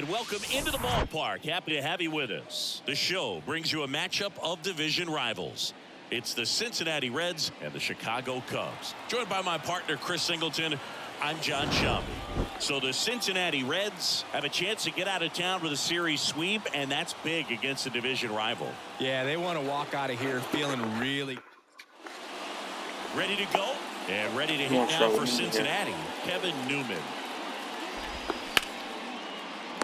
And welcome into the ballpark. Happy to have you with us. The show brings you a matchup of division rivals. It's the Cincinnati Reds and the Chicago Cubs. Joined by my partner, Chris Singleton. I'm John Shelby. So the Cincinnati Reds have a chance to get out of town with a series sweep, and that's big against a division rival. Yeah, they want to walk out of here feeling really ready to go and ready to hit now for Cincinnati. Kevin Newman.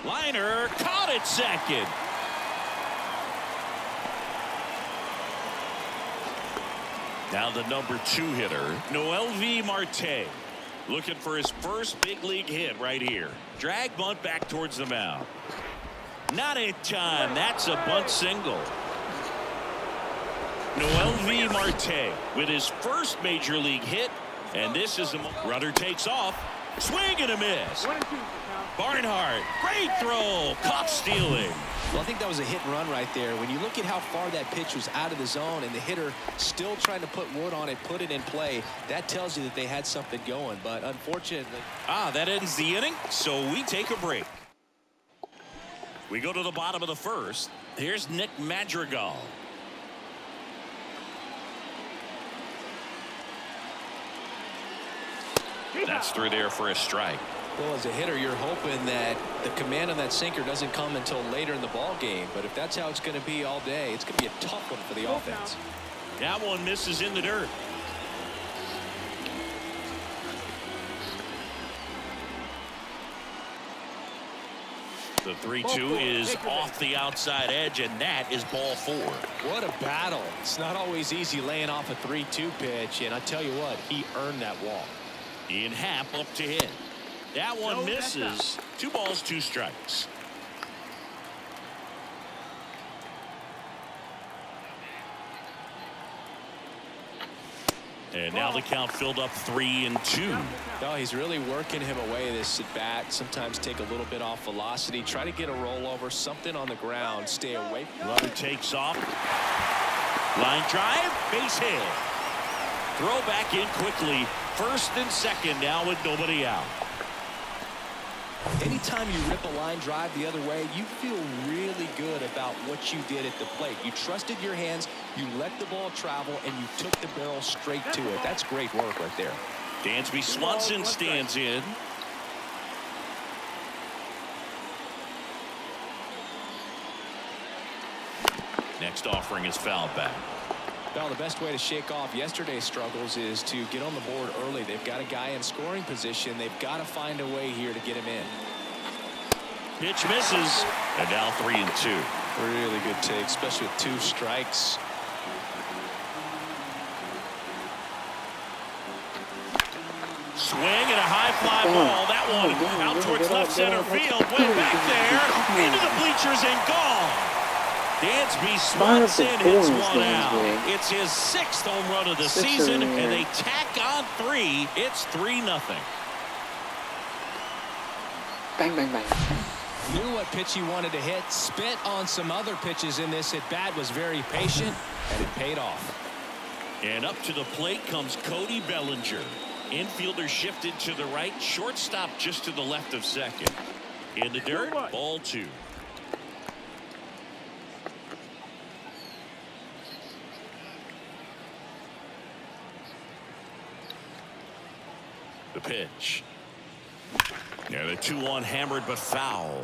Liner caught at second. Now the number 2 hitter, MLB Marte, looking for his first big league hit right here. Drag bunt back towards the mound. Not in time. That's a bunt single. MLB Marte with his first major league hit, and this is a runner takes off. Swing and a miss. Barnhart, great throw, caught stealing. Well, I think that was a hit and run right there. When you look at how far that pitch was out of the zone and the hitter still trying to put wood on it, put it in play, that tells you that they had something going. But unfortunately, that ends the inning, so we take a break. We go to the bottom of the first. Here's Nick Madrigal. That's through there for a strike. Well, as a hitter, you're hoping that the command on that sinker doesn't come until later in the ball game. But if that's how it's going to be all day, it's going to be a tough one for the offense. That one misses in the dirt. The 3-2 is off the outside edge, and that is ball 4. What a battle. It's not always easy laying off a 3-2 pitch, and I tell you what, he earned that walk. In Happ up to hit. That one misses. 2 balls, 2 strikes. And now the count filled up 3-2. No, he's really working him away this at bat. Sometimes take a little bit off velocity. Try to get a rollover, something on the ground. Stay away. Runner takes off. Line drive, base hit. Throw back in quickly. First and second now with nobody out. Anytime you rip a line drive the other way, you feel really good about what you did at the plate. You trusted your hands, you let the ball travel, and you took the barrel straight to it. That's great work right there. Dansby Swanson stands in. Next offering is fouled back. Well, the best way to shake off yesterday's struggles is to get on the board early. They've got a guy in scoring position. They've got to find a way here to get him in. Pitch misses, and now 3-2. Really good take, especially with 2 strikes. Swing and a high fly ball. That one out towards left center field. Way back there, into the bleachers and gone. Dansby Swanson hits one out. It's his 6th home run of the season, and they tack on 3. It's 3-0. Bang, bang, bang. Knew what pitch he wanted to hit. Spent on some other pitches in this at bat. Was very patient, and it paid off. And up to the plate comes Cody Bellinger. Infielder shifted to the right. Shortstop just to the left of second. In the dirt, ball 2. The pitch. And a 2-1 hammered but foul.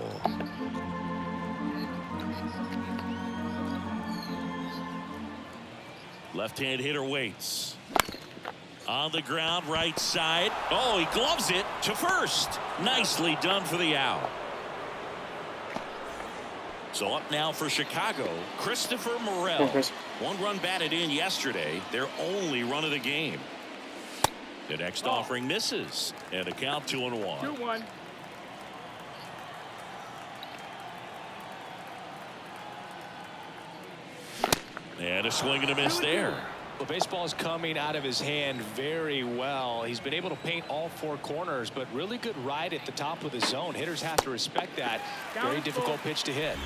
Left-hand hitter waits. On the ground, right side. Oh, he gloves it to first. Nicely done for the out. So up now for Chicago, Christopher Morel. 1 run batted in yesterday. Their only run of the game. The next offering misses, and a count 2-1. 2-1. And a swing and a miss there. The baseball is coming out of his hand very well. He's been able to paint all 4 corners, but really good ride at the top of the zone. Hitters have to respect that. Very difficult pitch to hit.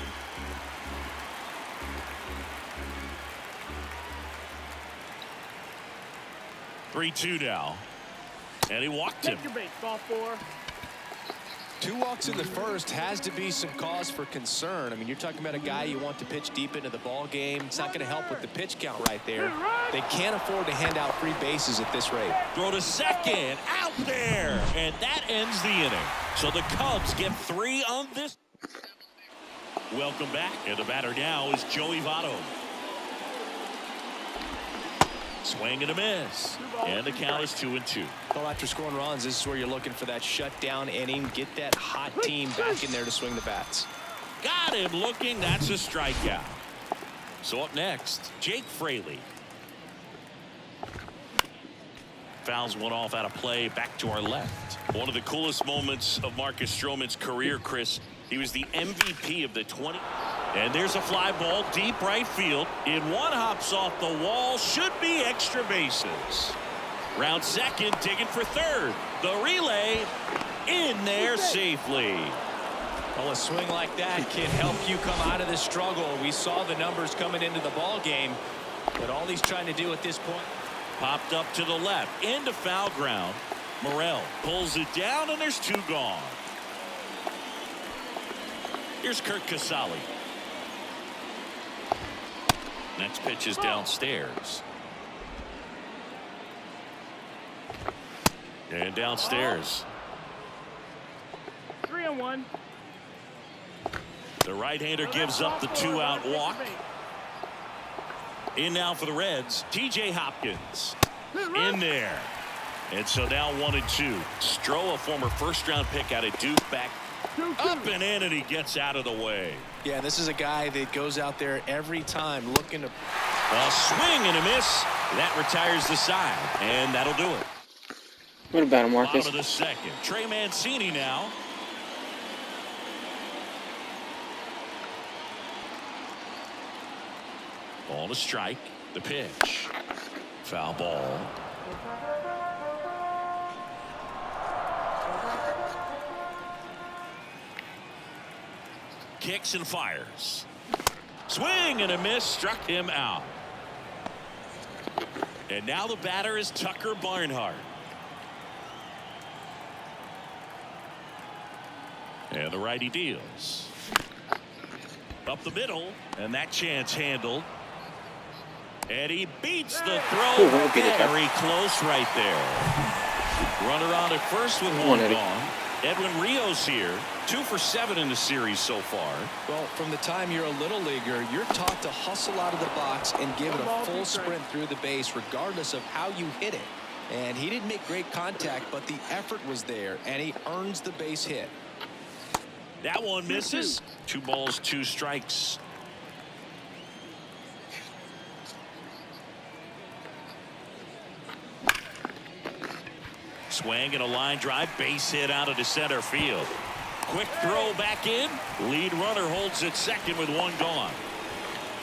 Three-2 now. And he walked him. Take your bait, ball 4. 2 walks in the first has to be some cause for concern. I mean, you're talking about a guy you want to pitch deep into the ball game. It's not going to help with the pitch count right there. They can't afford to hand out free bases at this rate. Throw to second, out there, and that ends the inning. So the Cubs get 3 on this. Welcome back, and the batter now is Joey Votto. Swing and a miss, and the count is 2-2. Well, after scoring runs, this is where you're looking for that shutdown inning. Get that hot team back in there to swing the bats. Got him looking. That's a strikeout. So up next, Jake Fraley. Fouls one off out of play. Back to our left. One of the coolest moments of Marcus Stroman's career, Chris. He was the MVP of the 20. And there's a fly ball deep right field. In one hops off the wall. Should be extra bases. Round second, digging for third. The relay in there safely. Well, a swing like that can help you come out of this struggle. We saw the numbers coming into the ball game, but all he's trying to do at this point. Popped up to the left into foul ground. Morel pulls it down, and there's 2 gone. Here's Kurt Casale. Next pitch is downstairs. And downstairs. 3-1. The right-hander gives up the 2-out walk. In now for the Reds, T.J. Hopkins. In there. And so now 1-2. Stroh, a former first-round pick out of Duke, back up and in, and he gets out of the way. Yeah, this is a guy that goes out there every time looking to. A swing and a miss. That retires the side, and that'll do it. What about him, Marcus? Bottom of the second. Trey Mancini now. Ball to strike. The pitch. Foul ball. Kicks and fires. Swing and a miss. Struck him out. And now the batter is Tucker Barnhart. And the righty deals. Up the middle. And that chance handled. And he beats the throw. Very close right there. Runner on at first with 1 gone. Edwin Rios here. 2 for 7 in the series so far. Well, from the time you're a little leaguer, you're taught to hustle out of the box and give it a full sprint through the base regardless of how you hit it. And he didn't make great contact, but the effort was there, and he earns the base hit. That one misses. 2 balls, 2 strikes. Swing and a line drive, base hit out of the center field. Quick throw back in. Lead runner holds at second with 1 gone.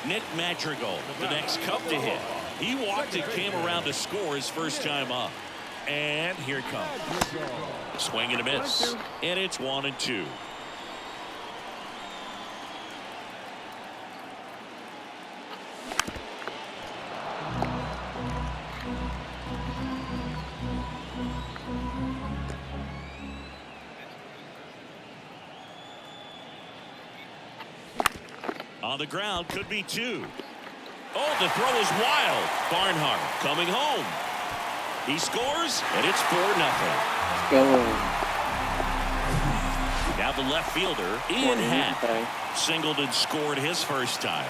Nick Madrigal, the next Cub to hit. He walked and came around to score his first time up. And here it comes. Swing and a miss. And it's 1-2. On the ground, could be 2. Oh, the throw is wild. Barnhart coming home. He scores, and it's 4-0. Go. Now the left fielder, Ian Happ, singled and scored his first time.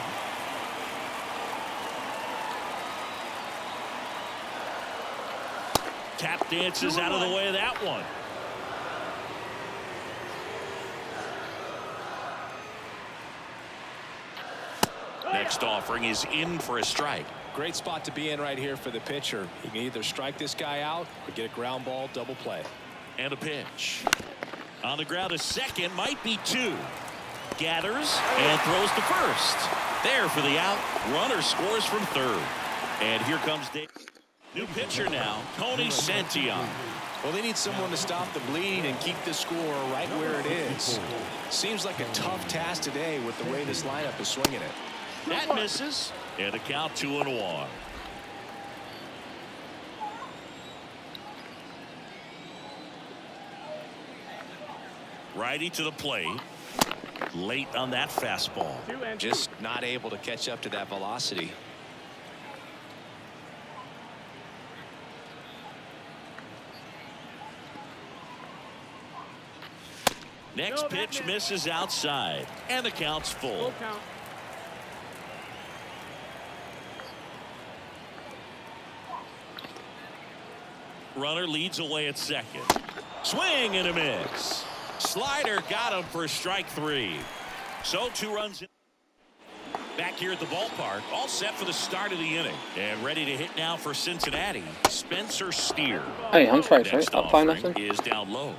Tap dances out of the way of that one. Next offering is in for a strike. Great spot to be in right here for the pitcher. He can either strike this guy out or get a ground ball double play. And a pitch. On the ground, a second, might be 2. Gathers and throws to first. There for the out. Runner scores from third. And here comes Dave. New pitcher now, Tony Santillan. Well, they need someone to stop the bleed and keep the score right where it is. Seems like a tough task today with the way this lineup is swinging it. That misses. And a count 2-1. Righty to the plate. Late on that fastball. Just not able to catch up to that velocity. Next pitch misses outside, and the count's full. Runner leads away at second. Swing and a miss. Slider got him for strike 3. So 2 runs in. Back here at the ballpark, all set for the start of the inning. And ready to hit now for Cincinnati, Spencer Steer. Hey, I'm sorry, sir. Next Up offering 5-0. is down low.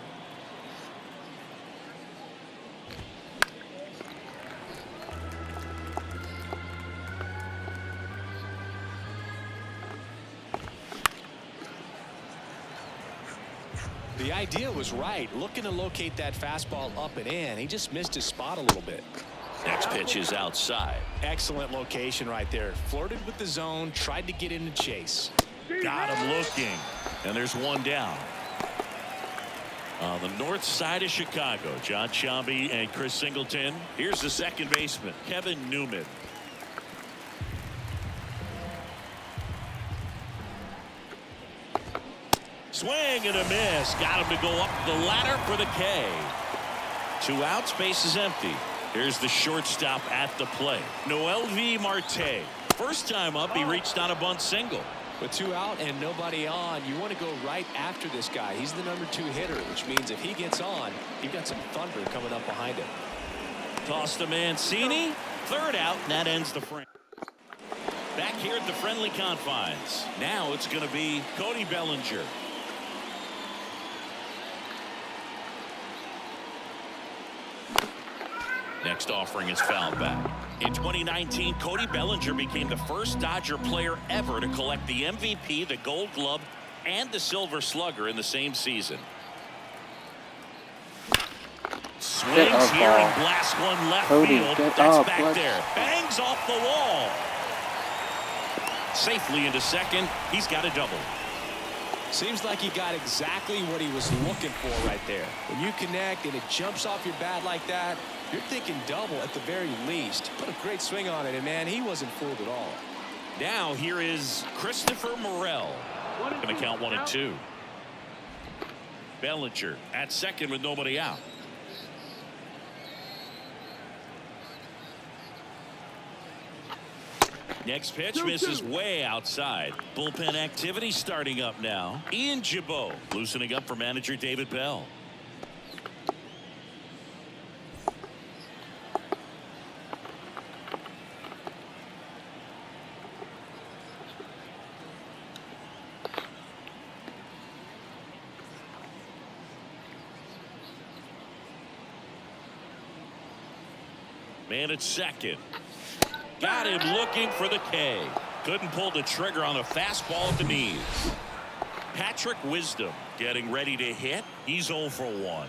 The idea was right, looking to locate that fastball up and in. He just missed his spot a little bit. Next pitch is outside. Excellent location right there. Flirted with the zone, tried to get in and chase. Got him looking, and there's one down. On the north side of Chicago, John Sciambi and Chris Singleton. Here's the second baseman, Kevin Newman. Swing and a miss. Got him to go up the ladder for the K. 2 outs, base is empty. Here's the shortstop at the plate, Noelvi Marte. First time up, he reached on a bunt single. With 2 out and nobody on, you want to go right after this guy. He's the number 2 hitter, which means if he gets on, you've got some thunder coming up behind him. Toss to Mancini. Third out, and that ends the frame. Back here at the friendly confines. Now it's going to be Cody Bellinger. Next offering is fouled back. In 2019, Cody Bellinger became the first Dodger player ever to collect the MVP, the Gold Glove, and the Silver Slugger in the same season. Swings here and blasts one left field. That's back there. Bangs off the wall. Safely into second. He's got a double. Seems like he got exactly what he was looking for right there. When you connect and it jumps off your bat like that, you're thinking double at the very least. Put a great swing on it, and man, he wasn't fooled at all. Now here is Christopher Morel. Going to count 1 and 2. Bellinger at second with nobody out. Next pitch misses way outside. Bullpen activity starting up now. Ian Gibaut loosening up for manager David Bell. Man at second. Got him looking for the K. Couldn't pull the trigger on a fastball at the knees. Patrick Wisdom getting ready to hit. He's 0 for 1.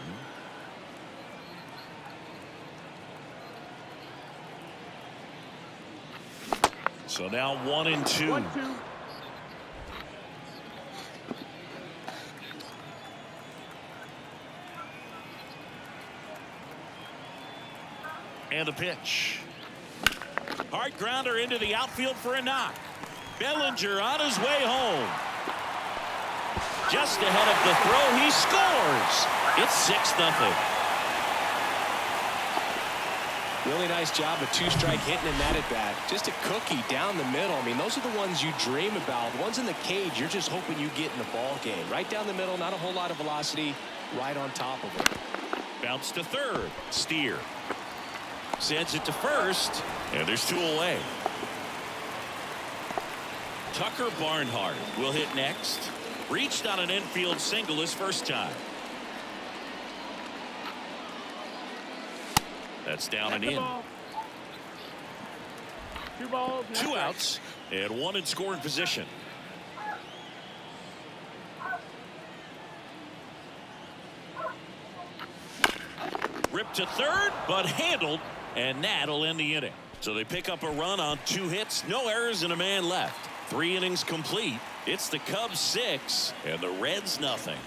So now 1 and 2. And a pitch. Hard grounder into the outfield for a knock. Bellinger on his way home. Just ahead of the throw, he scores. It's 6-0. Really nice job of 2-strike hitting in that at bat. Just a cookie down the middle. I mean, those are the ones you dream about. Ones in the cage, you're just hoping you get in the ball game. Right down the middle, not a whole lot of velocity. Right on top of it. Bounce to third. Steer sends it to first, and there's 2 away. Tucker Barnhart will hit next. Reached on an infield single his first time. That's down and in. 2 outs and 1 in scoring position. Ripped to third, but handled, and that'll end the inning. So they pick up a run on 2 hits, no errors, and a man left. 3 innings complete. It's the Cubs 6 and the Reds nothing.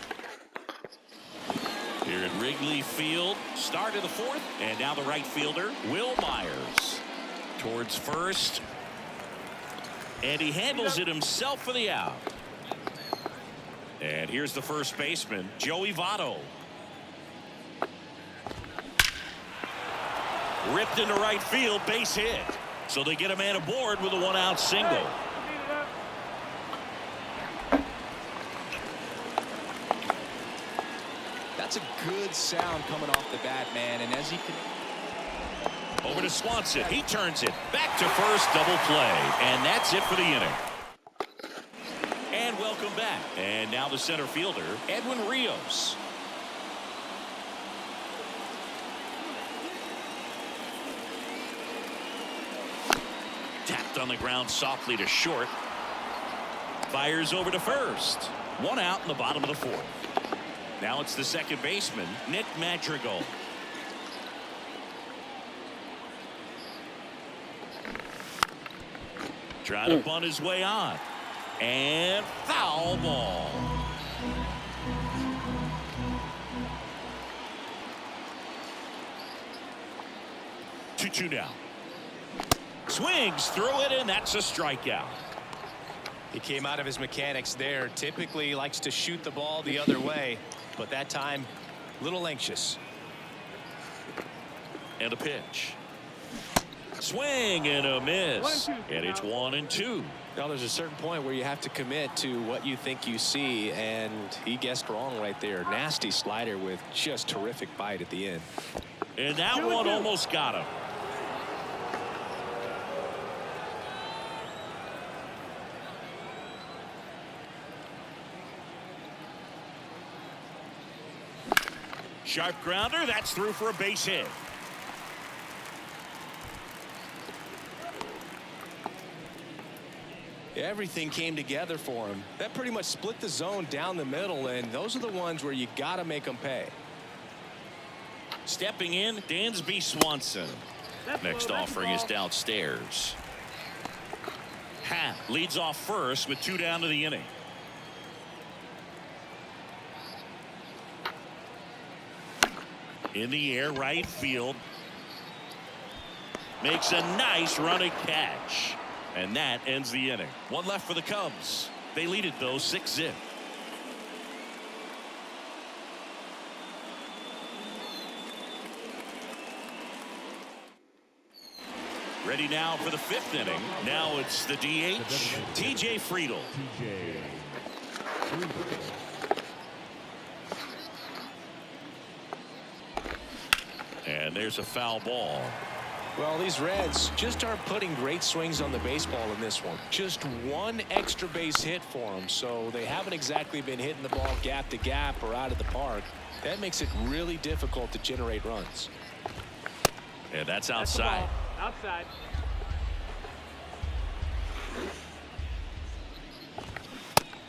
Here at Wrigley Field, start of the fourth, and now the right fielder, Will Myers, towards first, and he handles it himself for the out. And here's the first baseman, Joey Votto. Ripped into right field, base hit. So they get a man aboard with a one-out single. That's a good sound coming off the bat, man. And as he can... Over to Swanson. He turns it back to first, double play. And that's it for the inning. And welcome back. And now the center fielder, Edwin Rios. Tapped on the ground softly to short. Fires over to first. One out in the bottom of the fourth. Now it's the second baseman, Nick Madrigal. Trying to bunt his way on. And foul ball. Two now. Swings through it, and that's a strikeout. He came out of his mechanics there. Typically he likes to shoot the ball the other way, but that time a little anxious. And a pitch. Swing and a miss. And it's 1-2. Now there's a certain point where you have to commit to what you think you see, and he guessed wrong right there. Nasty slider with just terrific bite at the end. And that one almost got him. Sharp grounder, that's through for a base hit. Everything came together for him. That pretty much split the zone down the middle, and those are the ones where you got to make them pay. Stepping in, Dansby Swanson. Next offering is downstairs. Happ leads off first with 2 down to the inning. In the air, right field. Makes a nice running catch. And that ends the inning. One left for the Cubs. They lead it, though, 6-0. Ready now for the 5th inning. Now it's the DH, T.J. Friedl. And there's a foul ball. Well, these Reds just aren't putting great swings on the baseball in this one. Just one extra base hit for them, so they haven't exactly been hitting the ball gap to gap or out of the park. That makes it really difficult to generate runs. And that's outside. Outside.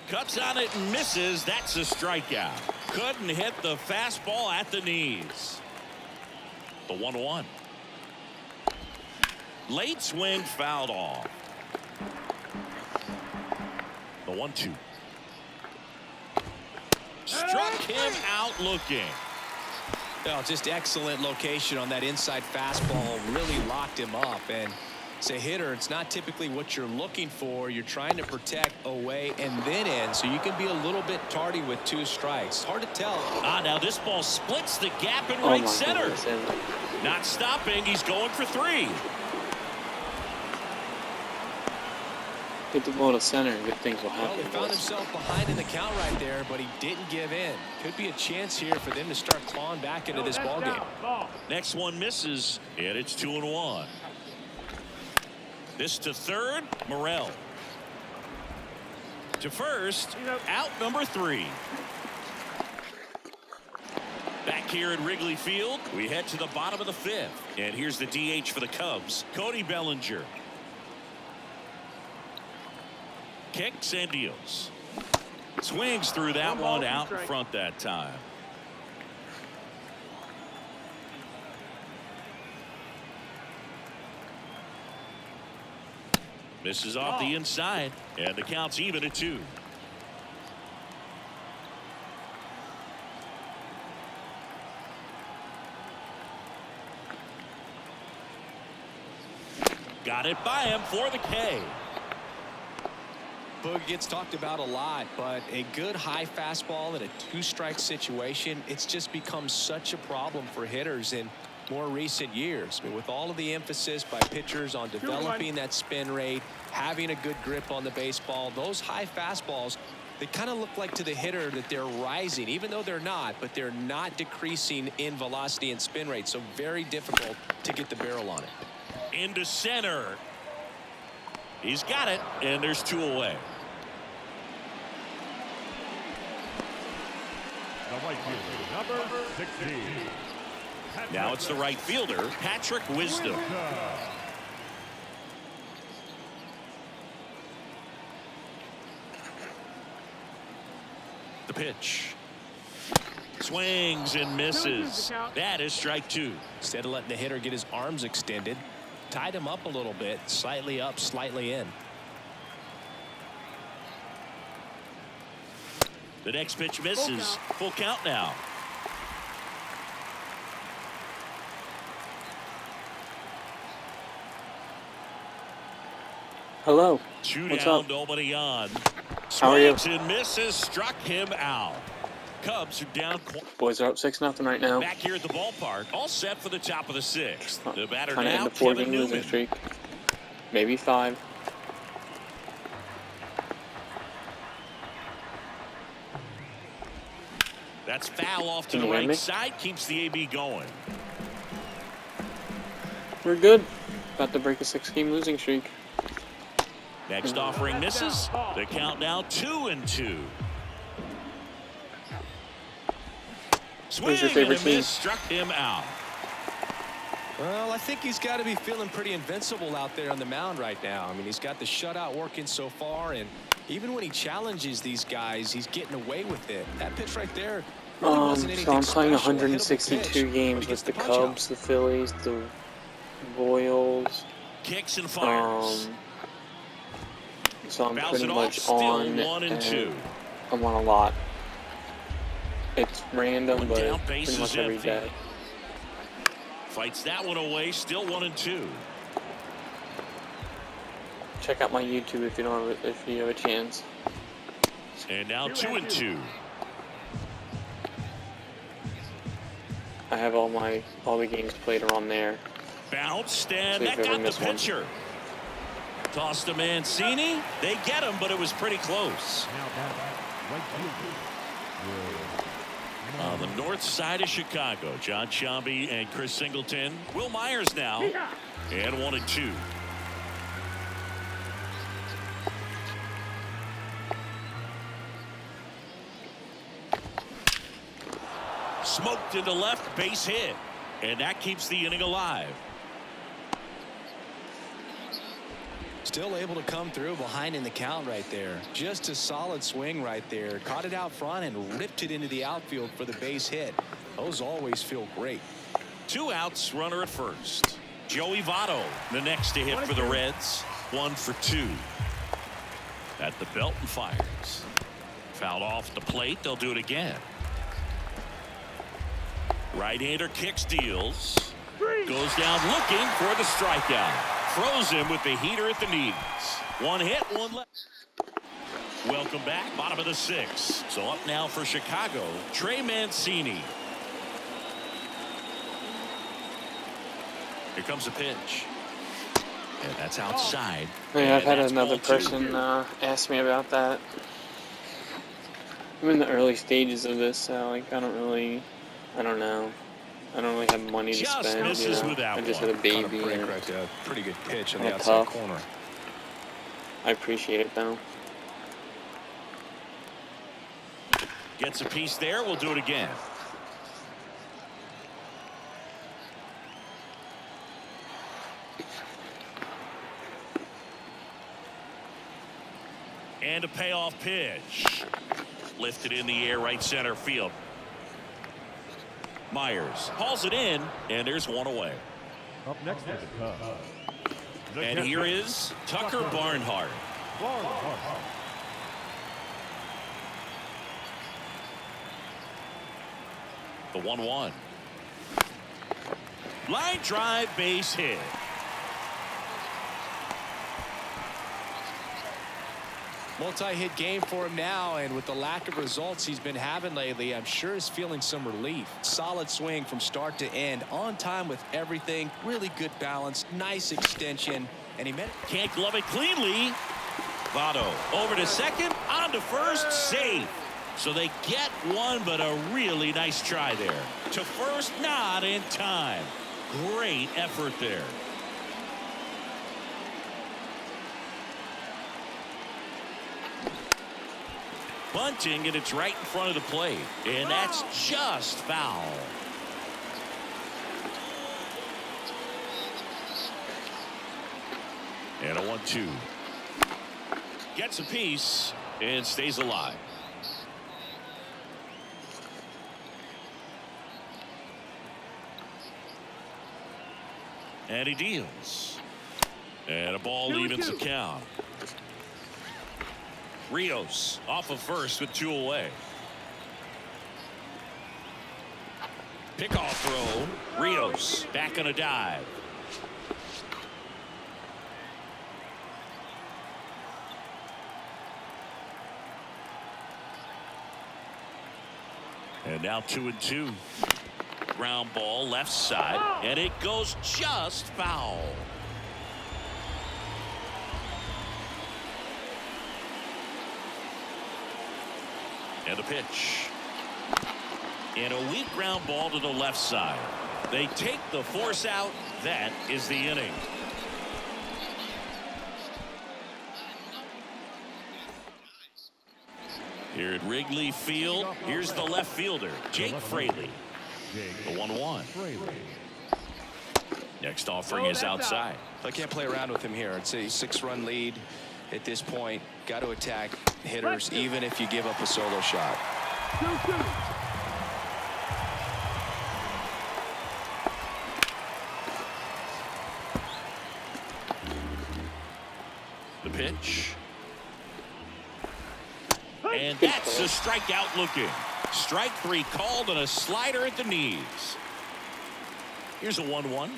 Cuts on it and misses. That's a strikeout. Couldn't hit the fastball at the knees. The 1-1. Late swing fouled off. The 1-2. Struck him out looking. Well, just excellent location on that inside fastball. Really locked him up. And as a hitter, it's not typically what you're looking for. You're trying to protect away and then in, so you can be a little bit tardy with 2 strikes. Hard to tell. Now this ball splits the gap in right center. Goodness. Not stopping. He's going for 3. Get the ball to center. Good things will Well, happen. he found himself behind in the count right there, but he didn't give in. Could be a chance here for them to start clawing back into this ball game. Next one misses, and it's 2-1. This to third, Morel. To first, out number 3. Back here at Wrigley Field, we head to the bottom of the 5th. And here's the DH for the Cubs, Cody Bellinger. Kicks and deals. Swings through that one out in front that time. Misses off the inside, and the count's even at 2. Got it by him for the K. Boog gets talked about a lot, but a good high fastball in a two-strike situation, it's just become such a problem for hitters in more recent years. I mean, with all of the emphasis by pitchers on developing that spin rate, having a good grip on the baseball, those high fastballs, they kind of look like to the hitter that they're rising, even though they're not, but they're not decreasing in velocity and spin rate, so very difficult to get the barrel on it. Into center. He's got it, and there's 2 away. The right fielder, number 16. Now it's the right fielder, Patrick Wisdom. The pitch. Swings and misses. That is strike 2. Instead of letting the hitter get his arms extended, tied him up a little bit, slightly up, slightly in. The next pitch misses. Full count now. Hello. 2 What's down, up? nobody on. How are you? Swings and misses, struck him out. Cubs are down. Boys are up 6-0 right now. Back here at the ballpark, all set for the top of the 6th. The batter Trying to now, end a 4-game Kevin losing Newman. streak. Maybe 5. That's foul off to Can the you hear right me? side, keeps the AB going. We're good. About to break a 6-game losing streak. Next offering misses. The count now 2-2. Swing Who's your favorite and a miss, team? struck him out. Well, I think he's got to be feeling pretty invincible out there on the mound right now. I mean, he's got the shutout working so far, and even when he challenges these guys, he's getting away with it. That pitch right there really wasn't anything So I'm playing special. A hittable 162 pitch, games but he gets with the punch out. Cubs, the Phillies, the Royals. Kicks and fires. So I'm Bounce pretty it off, much still on, 1-2. I'm on a lot. It's random, One but down, pretty bases much every empty. day. Fights that one away, still 1-2. Check out my YouTube if you have a chance. And now 2-2. I have all the games played are on there. Bounced, So and if that you ever got the miss one. pitcher. Tossed to Mancini. They get him, but it was pretty close. Now batting, right fielder. On the north side of Chicago, John Sciambi and Chris Singleton. Will Myers now. And 1-2. Smoked into left, base hit. And that keeps the inning alive. Still able to come through behind in the count right there. Just a solid swing right there. Caught it out front and ripped it into the outfield for the base hit. Those always feel great. 2 outs, runner at first. Joey Votto, the next to hit for the Reds. 1 for 2. At the belt and fires. Fouled off the plate. They'll do it again. Right-hander kicks, deals. Goes down looking for the strikeout. Throws him with the heater at the knees. 1 hit, 1 left. Welcome back, bottom of the 6th. So up now for Chicago, Trey Mancini. Here comes a pitch. And that's outside. Hey, I've And had that's another ball 2. person ask me about that. I'm in the early stages of this, so like I don't know. I don't really have money to Just spend. misses with that I just one. had a baby. Caught a break And right there. Pretty good pitch on the Kinda outside tough. corner. I appreciate it though. Gets a piece there. We'll do it again. And a payoff pitch. Lifted in the air, right center field. Myers hauls it in, and there's 1 away. Up next is the Cubs. The And catcher, here is Tucker Barnhart. Barnhart. The 1-1. Line drive, base hit. Multi-hit game for him now, and with the lack of results he's been having lately, I'm sure he's feeling some relief. Solid swing from start to end, on time with everything, really good balance, nice extension, and he can't glove it cleanly. Votto over to second, on to first, safe. So they get one, but a really nice try there. To first, not in time. Great effort there. Bunting, and it's right in front of the plate, and that's just foul. And a 1-2. Gets a piece and stays alive. And he deals. And a ball evens the count. Rios off of first with 2 away. Pickoff throw. Rios back on a dive. And now 2-2. Ground ball left side, and it goes just foul. And a pitch. And a weak ground ball to the left side. They take the force out. That is the inning. Here at Wrigley Field, here's the left fielder, Jake Fraley. The 1-1. Next offering is outside. I can't play around with him here. It's a 6-run lead at this point. Got to attack hitters even if you give up a solo shot. The pitch. And that's a strikeout looking. Strike 3 called and a slider at the knees. Here's a 1-1.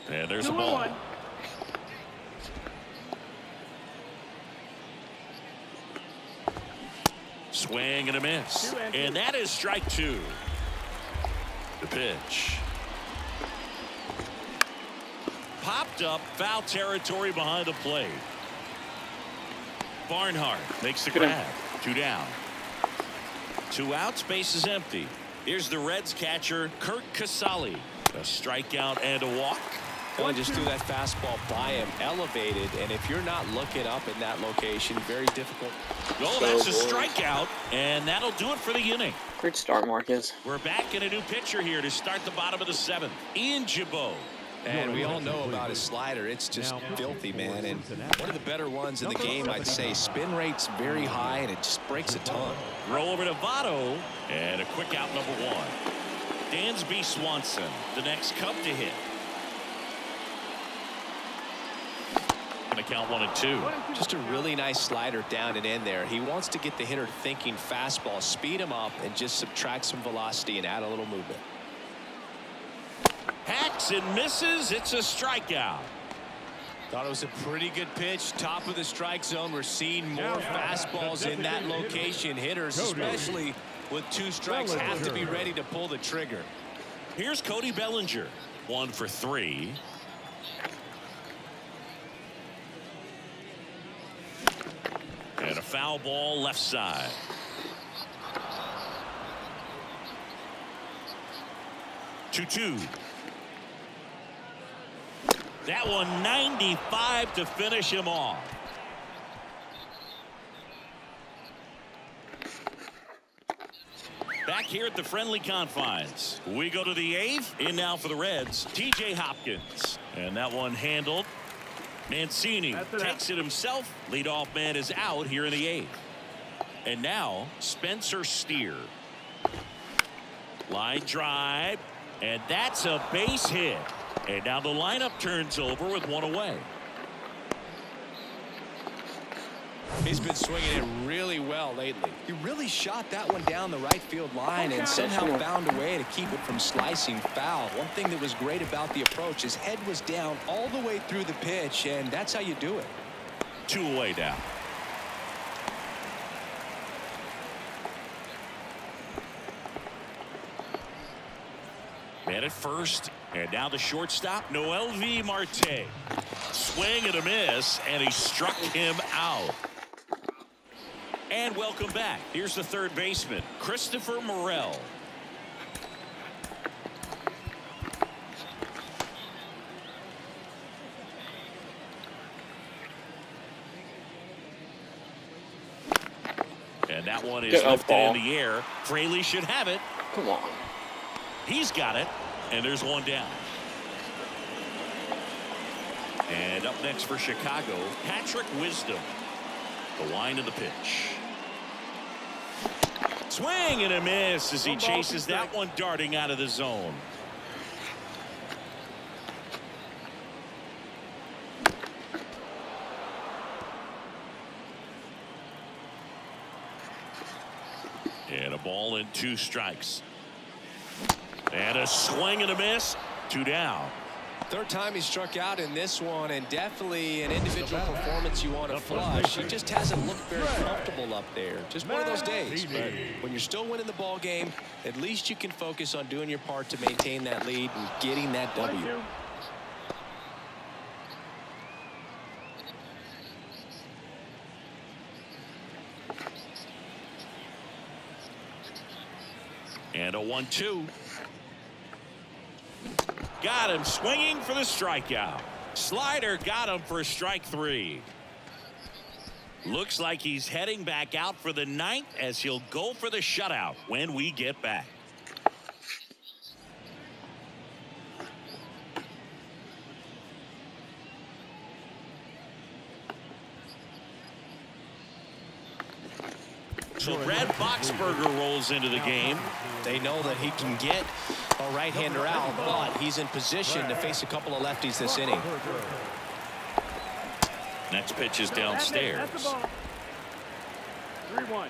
And there's a ball. Swing and a miss. And that is strike 2. The pitch. Popped up, foul territory behind the plate. Barnhart makes the grab. 2 down. 2 outs, base is empty. Here's the Reds catcher, Kurt Casale. A strikeout and a walk. Well, just threw that fastball by him, elevated, and if you're not looking up in that location, very difficult. Oh, that's a strikeout, and that'll do it for the inning. Great start, Marcus. We're back in a new pitcher here to start the bottom of the 7th. Ian Gibaut. And we all know about his slider. It's just filthy, man. And one of the better ones in the game, I'd say. Spin rate's very high, and it just breaks a ton. Throw over to Votto, and a quick out number 1. Dansby Swanson, the next Cub to hit. Gonna count 1-2. Just a really nice slider down and in there. He wants to get the hitter thinking fastball, speed him up, and just subtract some velocity and add a little movement. Hacks and misses. It's a strikeout. Thought it was a pretty good pitch. Top of the strike zone. We're seeing more fastballs in that location. Hitters, especially with 2 strikes, have to be ready to pull the trigger. Here's Cody Bellinger. 1 for 3. And a foul ball left side. Two. That one 95 to finish him off. Back here at the friendly confines. We go to the 8th. In now for the Reds, T.J. Hopkins. And that one handled. Mancini takes it himself. Leadoff man is out here in the 8th. And now Spencer Steer. Line drive. And that's a base hit. And now the lineup turns over with 1 away. He's been swinging it really well lately. He really shot that one down the right field line and somehow found a way to keep it from slicing foul. One thing that was great about the approach, his head was down all the way through the pitch, and that's how you do it. 2 away now. Man at first, and now the shortstop, Noel V. Marte. Swing and a miss, and he struck him out. And welcome back. Here's the third baseman, Christopher Morel. And that one is lifted in the air. Fraley should have it. Come on. He's got it, and there's one down. And up next for Chicago, Patrick Wisdom. The line of the pitch. Swing and a miss as he chases that one darting out of the zone. And a ball and 2 strikes. And a swing and a miss. 2 down. Third time he struck out in this one, and definitely an individual performance you want to flush. He just hasn't looked very comfortable up there. Just one of those days. But when you're still winning the ball game, at least you can focus on doing your part to maintain that lead and getting that W. And a 1-2. Got him swinging for the strikeout. Slider got him for strike 3. Looks like he's heading back out for the 9th as he'll go for the shutout when we get back. So Brad Boxberger rolls into the game. They know that he can get a right-hander out, but he's in position to face a couple of lefties this inning. Next pitch is downstairs. 3-1.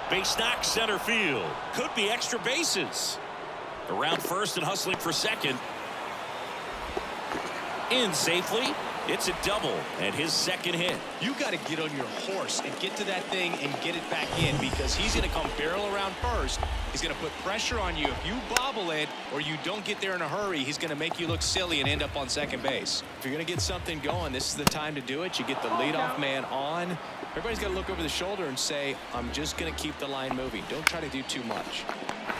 Base knock center field. Could be extra bases. Around first and hustling for second. In safely. It's a double and his second hit. You got to get on your horse and get to that thing and get it back in, because he's going to come barrel around first. He's going to put pressure on you. If you bobble it or you don't get there in a hurry, he's going to make you look silly and end up on second base. If you're going to get something going, this is the time to do it. You get the leadoff man on. Everybody's got to look over the shoulder and say, I'm just going to keep the line moving. Don't try to do too much.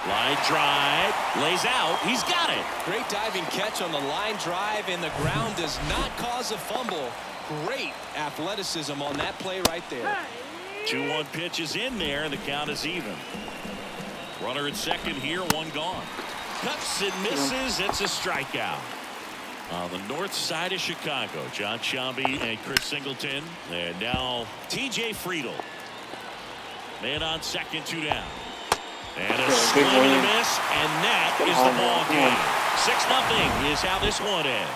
Line drive, lays out, he's got it. Great diving catch on the line drive, and the ground does not cause a fumble. Great athleticism on that play right there. 2-1 pitch is in there, and the count is even. Runner at second here, 1 gone. Cuts and misses, it's a strikeout. On the north side of Chicago, John Sciambi and Chris Singleton. And now TJ Friedel. Man on second, 2 down. And a swing and a miss, and that is the ball game. 6-0 is how this one ends.